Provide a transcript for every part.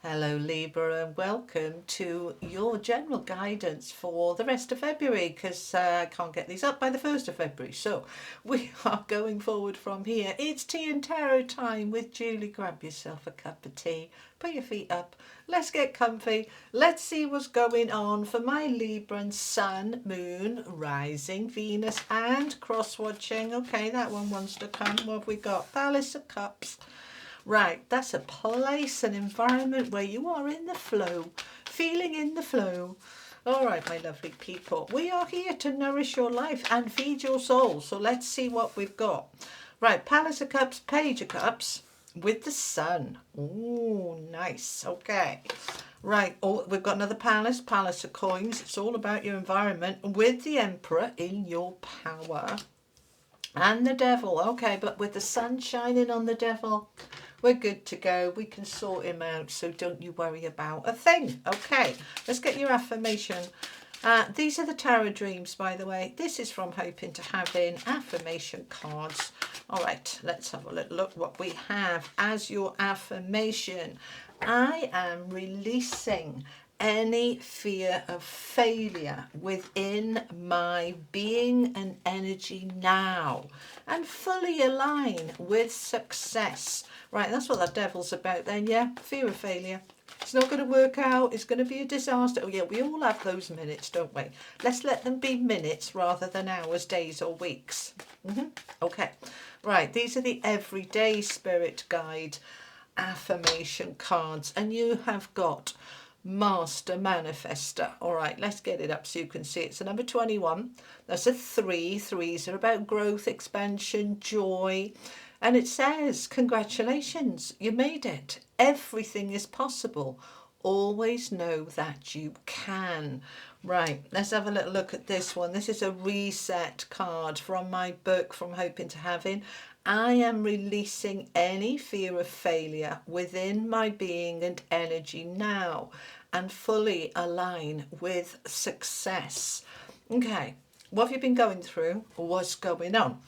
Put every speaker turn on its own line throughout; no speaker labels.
Hello Libra, and welcome to your general guidance for the rest of February, because I can't get these up by the 1st of February. So we are going forward from here. It's tea and tarot time with Julie. Grab yourself a cup of tea, put your feet up, let's get comfy. Let's see what's going on for my Libra Sun, Moon, Rising, Venus and cross-watching. Okay, that one wants to come. What have we got? Palace of Cups. Right, that's a place, an environment where you are in the flow, feeling in the flow. All right, my lovely people, we are here to nourish your life and feed your soul. So let's see what we've got. Right, Palace of Cups, Page of Cups with the Sun. Ooh, nice. Okay. Right, oh, we've got another Palace, Palace of Coins. It's all about your environment with the Emperor in your power. And the Devil. Okay, but with the sun shining on the Devil, we're good to go. We can sort him out, so don't you worry about a thing. Okay, let's get your affirmation. These are the tarot dreams, by the way. This is from Hoping to Having affirmation cards. All right, let's have a little look what we have as your affirmation. I am releasing any fear of failure within my being and energy now, and fully align with success. Right, that's what that Devil's about then, yeah? Fear of failure. It's not going to work out. It's going to be a disaster. Oh yeah, we all have those minutes, don't we? Let's let them be minutes rather than hours, days or weeks. Okay, right, these are the Everyday Spirit Guide affirmation cards, and you have got Master Manifester. All right, let's get it up so you can see. It's a number 21. That's a 3. Threes are about growth, expansion, joy. And it says, congratulations, you made it. Everything is possible. Always know that you can. Right, let's have a little look at this one. This is a reset card from my book, From Hoping to Having. I am releasing any fear of failure within my being and energy now, and fully align with success. Okay, what have you been going through? What's going on?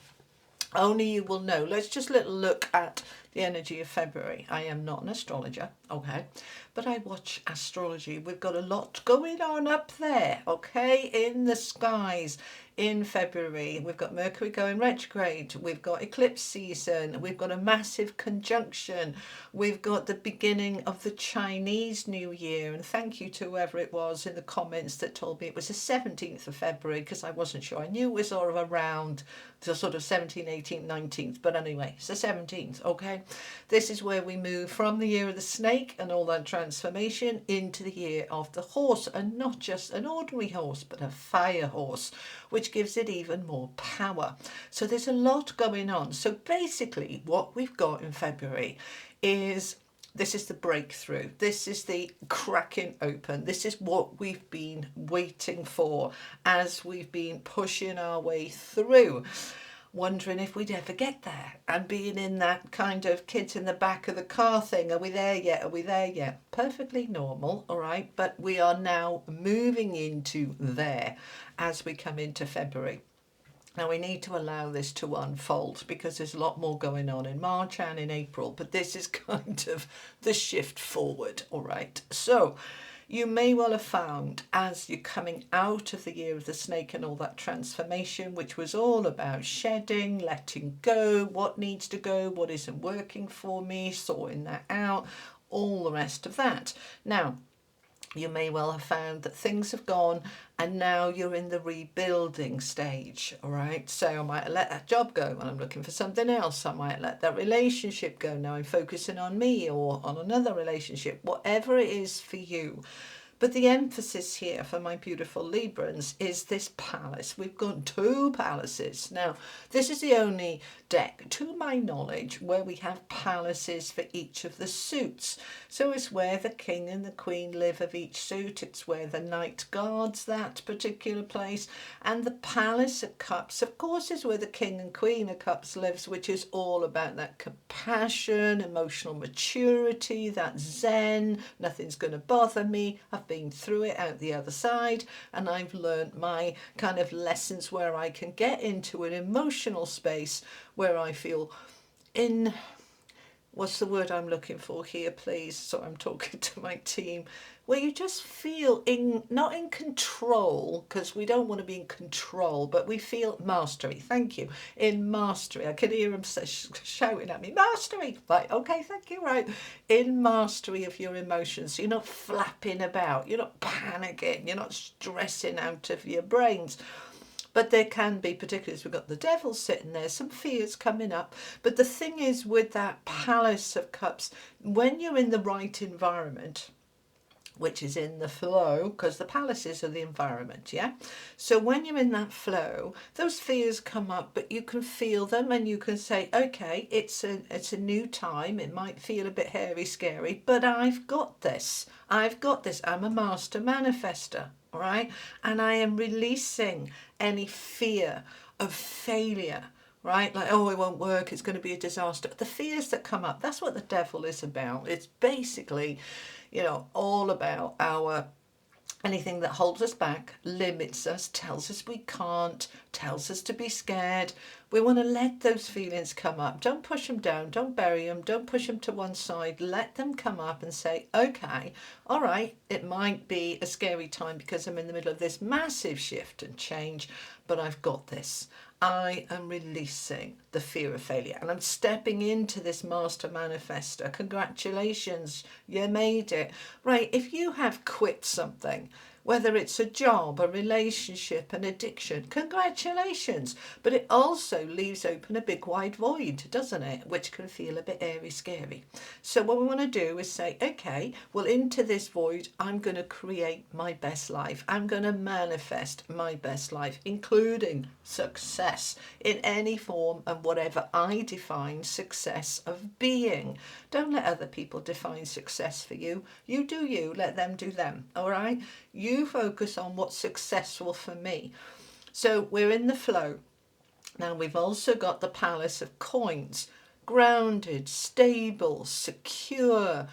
Only you will know. Let's just little look at the energy of February. I am not an astrologer, okay, but I watch astrology. We've got a lot going on up there, okay, in the skies in February. We've got Mercury going retrograde, we've got eclipse season, we've got a massive conjunction, we've got the beginning of the Chinese New Year, and thank you to whoever it was in the comments that told me it was the 17th of February, because I wasn't sure. I knew it was sort of around the sort of 17th, 18th, 19th, but anyway, it's the 17th, okay? This is where we move from the year of the snake and all that transformation into the year of the horse, and not just an ordinary horse, but a fire horse, which gives it even more power. So there's a lot going on. So basically what we've got in February is, this is the breakthrough. This is the cracking open. This is what we've been waiting for as we've been pushing our way through, wondering if we'd ever get there, and being in that kind of kids in the back of the car thing. Are we there yet? Are we there yet? Perfectly normal, all right? But we are now moving into there as we come into February. Now we need to allow this to unfold, because there's a lot more going on in March and in April, but this is kind of the shift forward, all right? So you may well have found, as you're coming out of the year of the snake and all that transformation, which was all about shedding, letting go, what needs to go, what isn't working for me, sorting that out, all the rest of that. Now, you may well have found that things have gone and now you're in the rebuilding stage, all right? So I might let that job go and I'm looking for something else. I might let that relationship go. Now I'm focusing on me or on another relationship, whatever it is for you. But the emphasis here for my beautiful Librans is this palace. We've got 2 palaces. Now, this is the only deck, to my knowledge, where we have palaces for each of the suits. So it's where the king and the queen live of each suit. It's where the knight guards that particular place. And the palace of cups, of course, is where the king and queen of cups lives, which is all about that compassion, emotional maturity, that zen, nothing's going to bother me. I've been through it out the other side, and I've learned my kind of lessons where I can get into an emotional space where I feel in what's the word I'm looking for here, please? So I'm talking to my team, where you just feel not in control, because we don't want to be in control, but we feel mastery. Thank you. In mastery. I can hear them shouting at me, mastery. Right, okay, thank you. Right. In mastery of your emotions. You're not flapping about. You're not panicking. You're not stressing out of your brains. But there can be, particularly as we've got the devil sitting there, some fears coming up. But the thing is, with that Palace of Cups, when you're in the right environment, which is in the flow, because the palaces are the environment, yeah? So when you're in that flow, those fears come up, but you can feel them and you can say, okay, it's a new time. It might feel a bit hairy, scary, but I've got this. I've got this. I'm a master manifester, all right? And I am releasing any fear of failure, right? Like, oh, it won't work. It's going to be a disaster. The fears that come up, that's what the devil is about. It's basically, all about anything that holds us back, limits us, tells us we can't, tells us to be scared. We want to let those feelings come up. Don't push them down. Don't bury them. Don't push them to one side. Let them come up and say, okay, all right, it might be a scary time because I'm in the middle of this massive shift and change, but I've got this. I am releasing the fear of failure and I'm stepping into this master manifester. Congratulations, you made it. Right, if you have quit something, whether it's a job, a relationship, an addiction, congratulations. But it also leaves open a big wide void, doesn't it? Which can feel a bit airy, scary. So what we want to do is say, okay, well, into this void, I'm going to create my best life. I'm going to manifest my best life, including success in any form and whatever I define success of being. Don't let other people define success for you. You do you, let them do them, all right? You focus on what's successful for me. So we're in the flow. Now we've also got the Palace of Coins, grounded, stable, secure,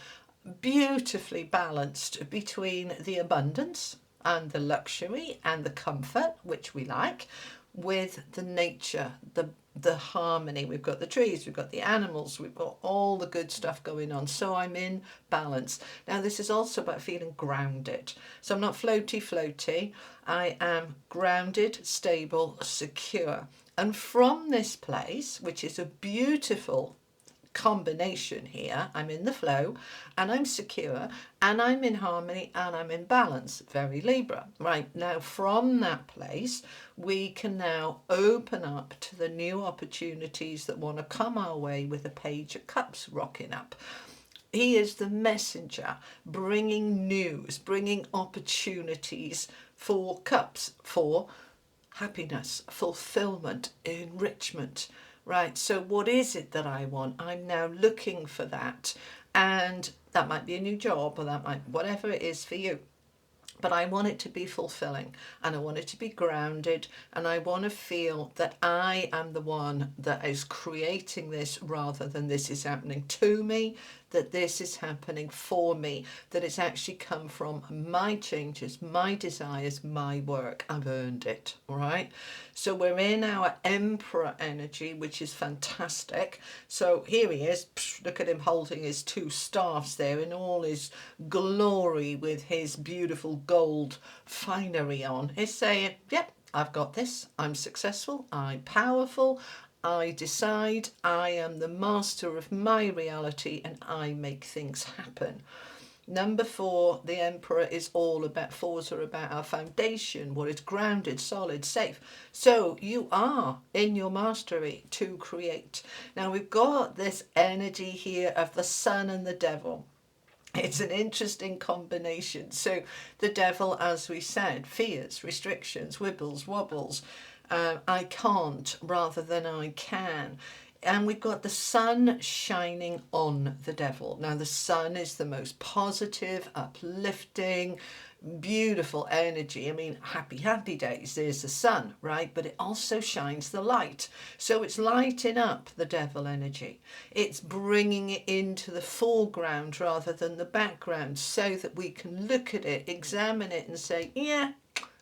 beautifully balanced between the abundance and the luxury and the comfort, which we like, with the nature, the harmony. We've got the trees, we've got the animals, we've got all the good stuff going on. So I'm in balance. Now this is also about feeling grounded. So I'm not floaty. I am grounded, stable, secure. And from this place, which is a beautiful combination here, I'm in the flow and I'm secure and I'm in harmony and I'm in balance. Very Libra. Right, now from that place we can now open up to the new opportunities that want to come our way with a Page of Cups rocking up. He is the messenger, bringing news, bringing opportunities for cups, for happiness, fulfillment, enrichment. Right, so what is it that I want? I'm now looking for that. And that might be a new job or that might, whatever it is for you. But I want it to be fulfilling and I want it to be grounded and I want to feel that I am the one that is creating this rather than this is happening to me, that this is happening for me, that it's actually come from my changes, my desires, my work. I've earned it, all right? So we're in our Emperor energy, which is fantastic. So here he is. Look at him holding his two staffs there in all his glory with his beautiful gold finery on. He's saying, yep, I've got this. I'm successful. I'm powerful. I decide. I am the master of my reality and I make things happen. Number 4, the Emperor is all about, fours are about our foundation, what is grounded, solid, safe. So you are in your mastery to create. Now we've got this energy here of the Sun and the Devil. It's an interesting combination. So the devil, as we said, fears, restrictions, wibbles, wobbles. I can't rather than I can. And we've got the sun shining on the devil. Now the sun is the most positive, uplifting, beautiful energy. I mean, happy days, there's the sun, right? But it also shines the light. So it's lighting up the devil energy. It's bringing it into the foreground rather than the background so that we can look at it, examine it and say, yeah,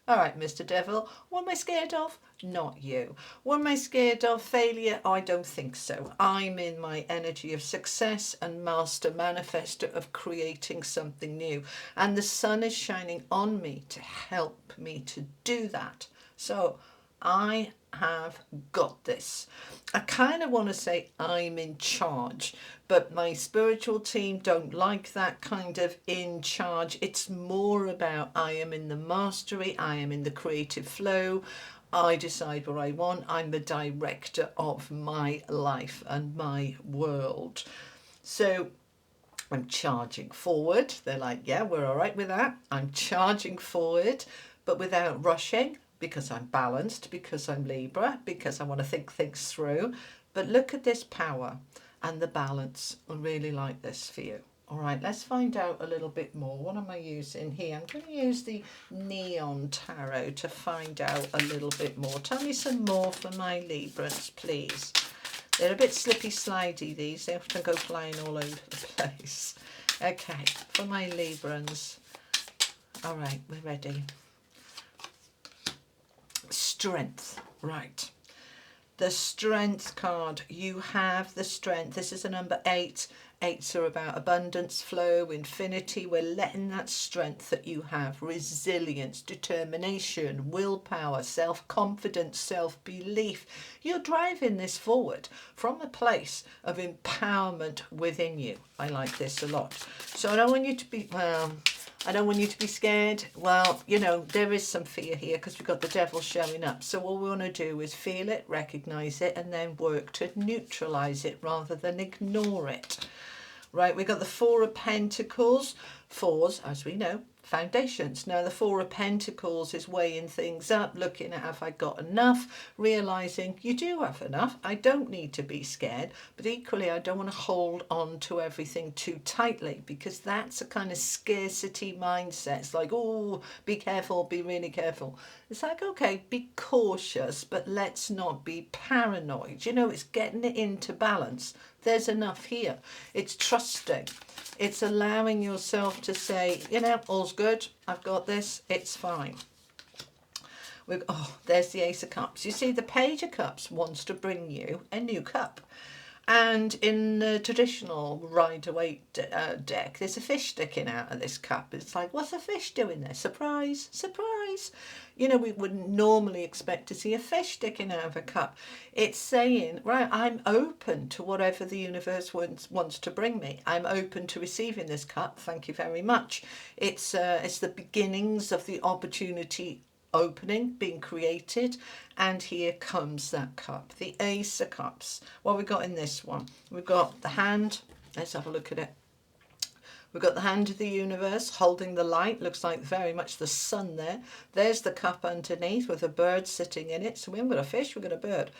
All right, Mr. Devil, what am I scared of? Not you. What am I scared of? Failure? I don't think so. I'm in my energy of success and master manifester of creating something new. And the sun is shining on me to help me to do that. So I have got this. I kind of want to say I'm in charge, but my spiritual team don't like that kind of in charge. It's more about I am in the mastery, I am in the creative flow. I decide what I want. I'm the director of my life and my world. So I'm charging forward. They're like, yeah, we're all right with that. I'm charging forward, but without rushing, because I'm balanced, because I'm Libra, because I want to think things through. But look at this power and the balance. I really like this for you. All right, let's find out a little bit more. What am I using here? I'm going to use the Neon Tarot to find out a little bit more. Tell me some more for my Librans, please. They're a bit slippy slidey, these. They often go flying all over the place. Okay, for my Librans. All right, we're ready. Strength. Right. The Strength card. You have the strength. This is a number 8. 8s are about abundance, flow, infinity. We're letting that strength that you have, resilience, determination, willpower, self-confidence, self-belief. You're driving this forward from a place of empowerment within you. I like this a lot. So I don't want you to be, I don't want you to be scared. Well, you know, there is some fear here because we've got the devil showing up. So what we want to do is feel it, recognize it, and then work to neutralize it rather than ignore it. Right, we've got the Four of Pentacles. Fours, as we know, foundations. Now the Four of Pentacles is weighing things up, looking at have I got enough, realizing you do have enough. I don't need to be scared, but equally I don't want to hold on to everything too tightly, because that's a kind of scarcity mindset. It's like, oh, be careful, be really careful. It's like, okay, be cautious, but let's not be paranoid. You know, it's getting it into balance. There's enough here. It's trusting. It's allowing yourself to say, you know, all's good. I've got this. It's fine. There's the Ace of Cups. You see, the Page of Cups wants to bring you a new cup. And in the traditional Rider-Waite deck, there's a fish sticking out of this cup. It's like, what's a fish doing there? Surprise, surprise. You know, we wouldn't normally expect to see a fish sticking out of a cup. It's saying, right, I'm open to whatever the universe wants to bring me. I'm open to receiving this cup. Thank you very much. It's the beginnings of the opportunity opening, being created, and here comes that cup, the Ace of Cups. What we got in this one? We've got the hand. Let's have a look at it. We've got the hand of the universe holding the light. Looks like very much the sun there. There's the cup underneath with a bird sitting in it. So we haven't got a fish, we've got a bird.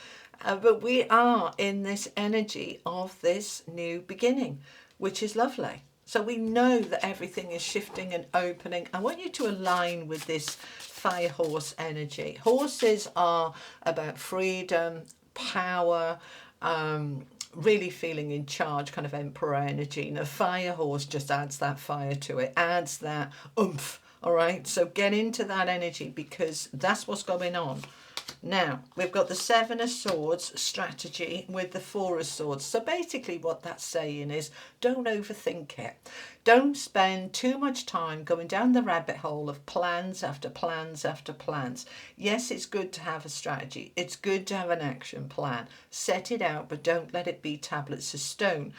But we are in this energy of this new beginning, which is lovely. So we know that everything is shifting and opening. I want you to align with this fire horse energy. Horses are about freedom, power, really feeling in charge, kind of emperor energy. And a fire horse just adds that fire to it, adds that oomph. All right, so get into that energy because that's what's going on. Now, we've got the Seven of Swords strategy with the Four of Swords. So basically what that's saying is don't overthink it. Don't spend too much time going down the rabbit hole of plans after plans after plans. Yes, it's good to have a strategy. It's good to have an action plan. Set it out, but don't let it be tablets of stone.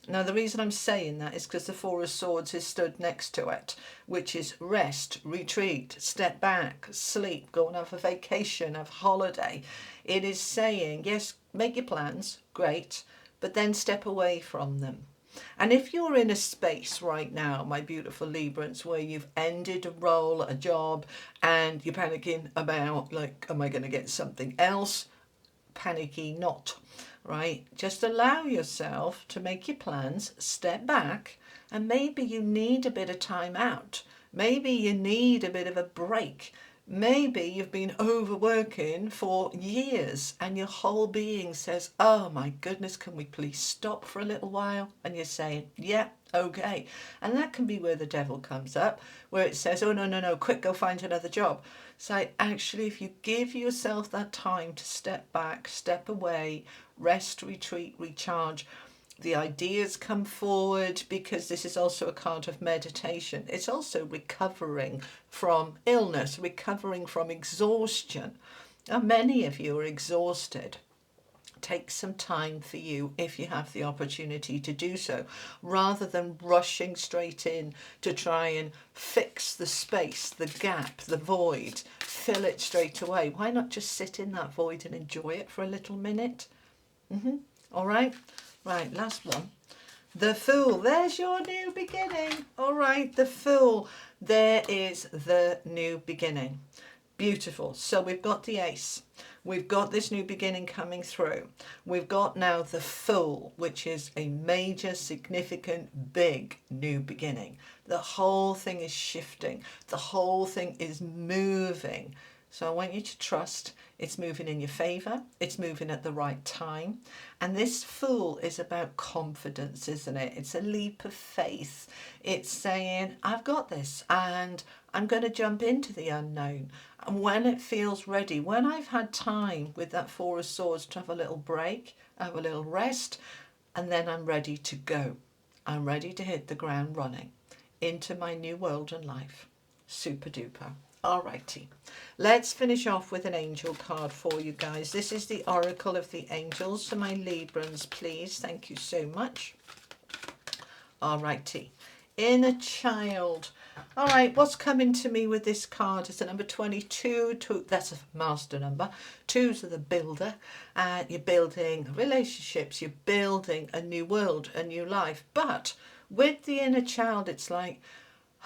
Now, the reason I'm saying that is because the Four of Swords is stood next to it, which is rest, retreat, step back, sleep, go and have a vacation, have a holiday. It is saying, yes, make your plans, great, but then step away from them. And if you're in a space right now, my beautiful Librans, where you've ended a role, a job, and you're panicking about, like, am I going to get something else? Panicky not. Right? Just allow yourself to make your plans, step back, and maybe you need a bit of time out. Maybe you need a bit of a break. Maybe you've been overworking for years and your whole being says, oh my goodness, can we please stop for a little while? And you're saying, yeah, okay. And that can be where the devil comes up, where it says, oh no, no, no, quick, go find another job. So actually, if you give yourself that time to step back, step away, rest, retreat, recharge, the ideas come forward, because this is also a card of meditation. It's also recovering from illness, recovering from exhaustion. Now, many of you are exhausted. Take some time for you if you have the opportunity to do so, rather than rushing straight in to try and fix the space, the gap, the void, fill it straight away. Why not just sit in that void and enjoy it for a little minute? All right. Right, last one. The Fool. There's your new beginning. All right, the Fool. There is the new beginning. Beautiful. So we've got the Ace. We've got this new beginning coming through. We've got now the Fool, which is a major, significant, big new beginning. The whole thing is shifting. The whole thing is moving. So I want you to trust it's moving in your favour, it's moving at the right time. And this Fool is about confidence, isn't it? It's a leap of faith. It's saying, I've got this and I'm going to jump into the unknown. And when it feels ready, when I've had time with that Four of Swords to have a little break, have a little rest, and then I'm ready to go. I'm ready to hit the ground running into my new world and life. Super duper. Alrighty, let's finish off with an angel card for you guys. This is the Oracle of the Angels. So my Librans, please. Thank you so much. Alrighty, Inner Child. All right, what's coming to me with this card is the number 22. That's a master number. 2's are the builder. You're building relationships. You're building a new world, a new life. But with the inner child, it's like,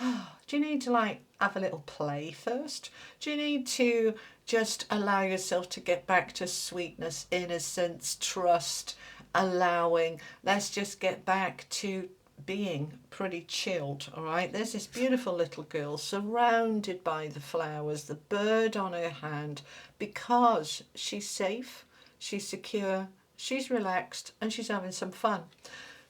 do you need to have a little play first? Do you need to just allow yourself to get back to sweetness, innocence, trust, allowing? Let's just get back to being pretty chilled. All right, there's this beautiful little girl surrounded by the flowers, the bird on her hand, because she's safe, she's secure, she's relaxed, and she's having some fun.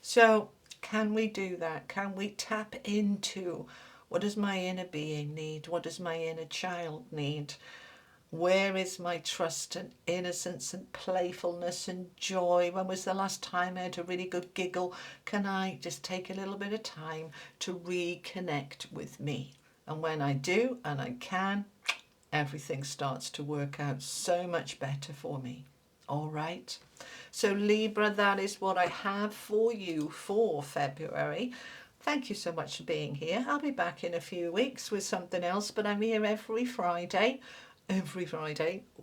So can we do that? Can we tap into, what does my inner being need? What does my inner child need? Where is my trust and innocence and playfulness and joy? When was the last time I had a really good giggle? Can I just take a little bit of time to reconnect with me? And when I do, and I can, everything starts to work out so much better for me. All right. So Libra, that is what I have for you for February. Thank you so much for being here. I'll be back in a few weeks with something else, but I'm here every Friday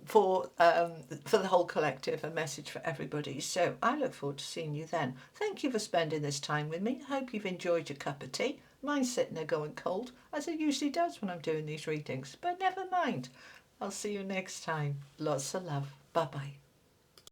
for the whole collective, a message for everybody. So I look forward to seeing you then. Thank you for spending this time with me. I hope you've enjoyed your cup of tea. Mine's sitting there going cold, as it usually does when I'm doing these readings, but never mind. I'll see you next time. Lots of love. Bye bye.